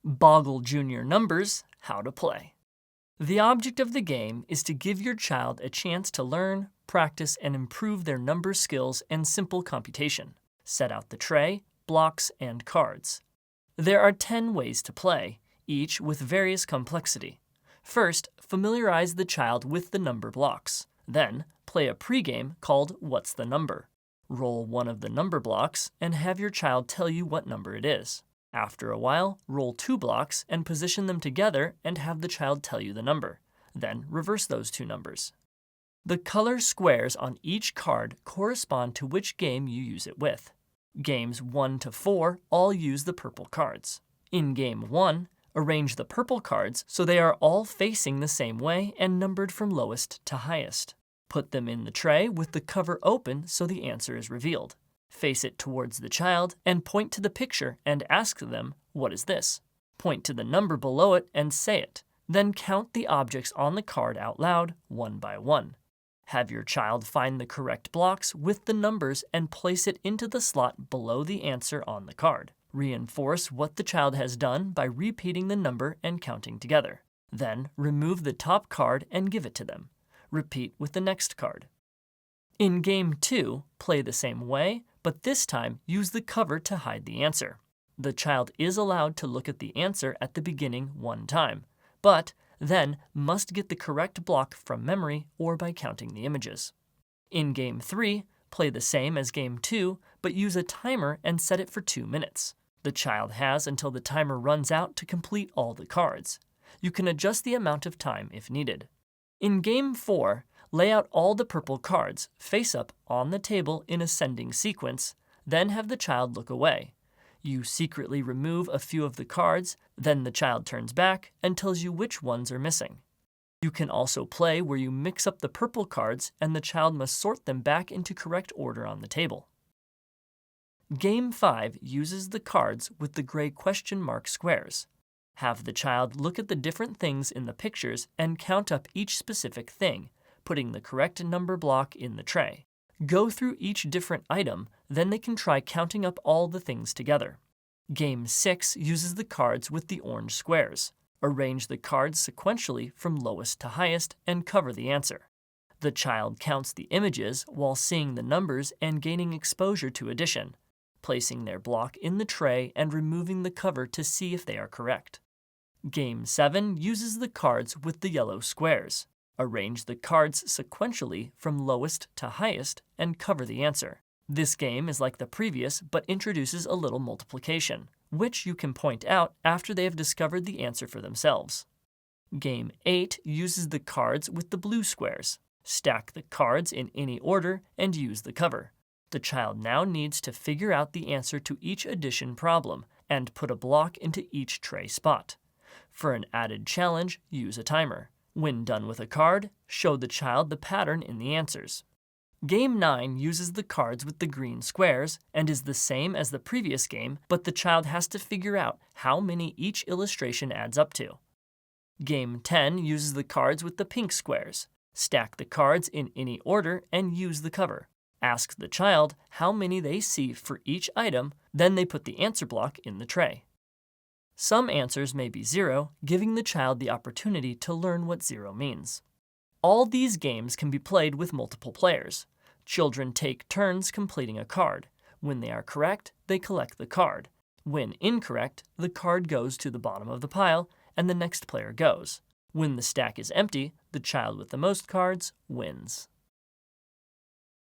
Boggle Jr Numbers, how to play. The object of the game is to give your child a chance to learn, practice, and improve their number skills and simple computation. Set out the tray, blocks, and cards. There are 10 ways to play, each with various complexity. First, familiarize the child with the number blocks. Then, play a pregame called What's the Number? Roll one of the number blocks and have your child tell you what number it is. After a while, roll 2 blocks and position them together and have the child tell you the number. Then reverse those 2 numbers. The color squares on each card correspond to which game you use it with. Games 1 to 4 all use the purple cards. In Game 1, arrange the purple cards so they are all facing the same way and numbered from lowest to highest. Put them in the tray with the cover open so the answer is revealed. Face it towards the child and point to the picture and ask them, "What is this?" Point to the number below it and say it. Then count the objects on the card out loud, one by one. Have your child find the correct blocks with the numbers and place it into the slot below the answer on the card. Reinforce what the child has done by repeating the number and counting together. Then remove the top card and give it to them. Repeat with the next card. In Game 2, play the same way, but this time use the cover to hide the answer. The child is allowed to look at the answer at the beginning one time, but then must get the correct block from memory or by counting the images. In Game 3, play the same as Game 2, but use a timer and set it for 2 minutes. The child has until the timer runs out to complete all the cards. You can adjust the amount of time if needed. In Game 4, lay out all the purple cards face up on the table in ascending sequence, then have the child look away. You secretly remove a few of the cards, then the child turns back and tells you which ones are missing. You can also play where you mix up the purple cards and the child must sort them back into correct order on the table. Game 5 uses the cards with the gray question mark squares. Have the child look at the different things in the pictures and count up each specific thing, putting the correct number block in the tray. Go through each different item, then they can try counting up all the things together. Game 6 uses the cards with the orange squares. Arrange the cards sequentially from lowest to highest and cover the answer. The child counts the images while seeing the numbers and gaining exposure to addition, placing their block in the tray and removing the cover to see if they are correct. Game 7 uses the cards with the yellow squares. Arrange the cards sequentially from lowest to highest and cover the answer. This game is like the previous but introduces a little multiplication, which you can point out after they have discovered the answer for themselves. Game 8 uses the cards with the blue squares. Stack the cards in any order and use the cover. The child now needs to figure out the answer to each addition problem and put a block into each tray spot. For an added challenge, use a timer. When done with a card, show the child the pattern in the answers. Game 9 uses the cards with the green squares and is the same as the previous game, but the child has to figure out how many each illustration adds up to. Game 10 uses the cards with the pink squares. Stack the cards in any order and use the cover. Ask the child how many they see for each item, then they put the answer block in the tray. Some answers may be 0, giving the child the opportunity to learn what 0 means. All these games can be played with multiple players. Children take turns completing a card. When they are correct, they collect the card. When incorrect, the card goes to the bottom of the pile and the next player goes. When the stack is empty, the child with the most cards wins.